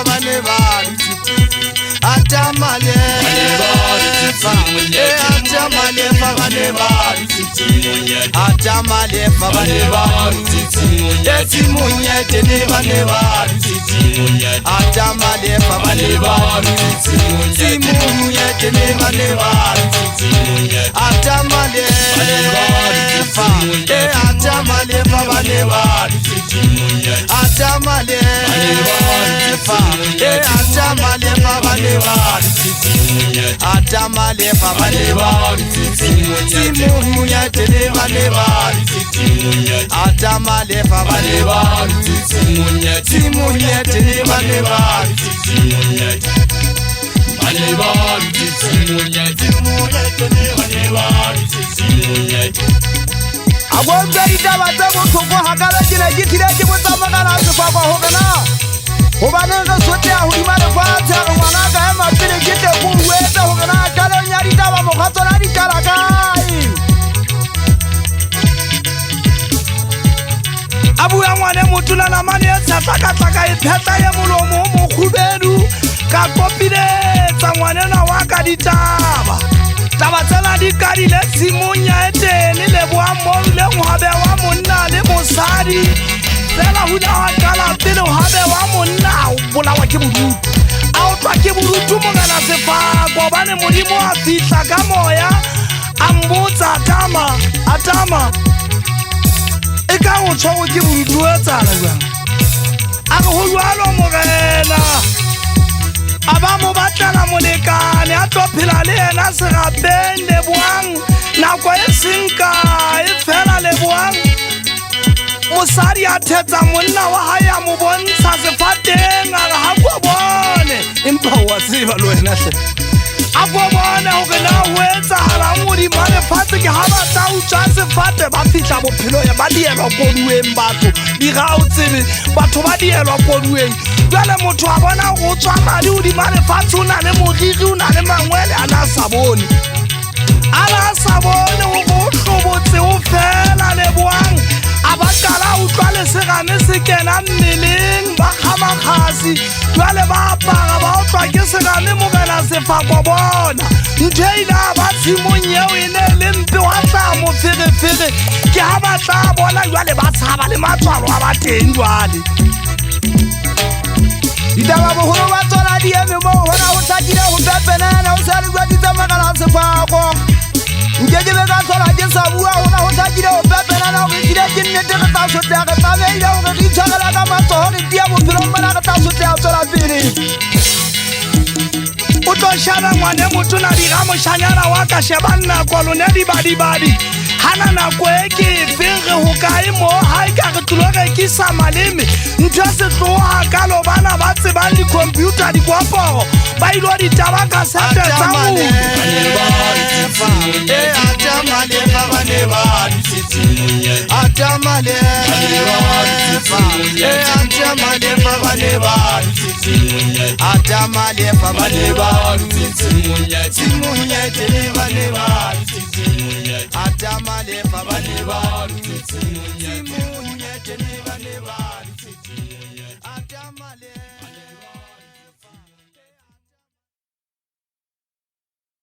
bane ba atamale fa atamale fa bane ba atamale fa bane ba timunye tene bane ba atamale fa bane ba timunye tene bane ba atamale fa atamale fa bane ba atamale fa atamale fa bane ba atamale fa bane ba timunye tene bane ba atamale fa bane ba timunye tene bane ba agwagari dabata mutoko hakala jina gitira jibuta magana sifakwa hokana ubanenga sote ahulima nefata mwanaka hema pile gite kuweta hokana kale nyari daba mokhato nari karakai abu ya mwane mutula na mani taka ipeta ya mulomo mukhuberu kakopile tsa mwane na waka ditaba taba tsela di kadile simunya etene le boamolu le ngwabe wa monna le mosadi fela huna wa kala pele ngwabe wa monna o bolawa ke bodutu a o twa ke bodutu mongana sefako bane modimo a fihla ka moya a mbotsa atama e ka o tshwa ke bodutu e tsala jang a go jwalo morena aba mo batla molekane a tlo phela le ena serapeng le boang nako e sinka e fela le boang mosadi a thetsa monna wa hae a mo bontsha sefateng a re ha go bone empa wa tseba le wena hle a go bone hore na ho etsahala modimo a lefatshe ke ha ba tla utswa sefate ba fihla bophelo ya ba dielwa kodueng batho di ga o tsebe batho ba dielwa kodueng jale motho a bona go tswa madi o di mane fatshe o na le moriri o na le mangwele a na sa bone o go hlobotse o fela le boang a ba kala utlwa lesegane se kena mmeleng ba kgamakgasi jale ba apara ba otlwa ke segane mogena sefako bona ntho e ile a ba tshimong eo e ne le mpe wa tla mo ferefere ke ha ba tla bona jale ba tshaba le matswalo a ba teng jale ditaba boholo ba tsona di eme mo hona ho tlakile ho pepenana o sa re jwa di tsamagana sefako nkekebe ka tsona ke sa bua hona ho tlakile ho pepenana hore kile ke nnete re tla sotlea re tlameile hore re itshwarela ka matsoho re tia bophelo mona re tla sotlea tswela pele o tlo shaba ngwane motho na dira moshanyana wa ka sheba nnako lone dibadibadi hana nako e ke fere ho kae mo ha e ka re tlo rekisa maleme ntho se tloha ka lo bana ba tsebang di computer di kwaporo ba ilo di tabaka sete tsa mo atamale fa bane ba atamale fa atamale fa bane ba atamale fa bane ba timunye tene bane ba atamale fa bane ba timunye tene bane ba atamale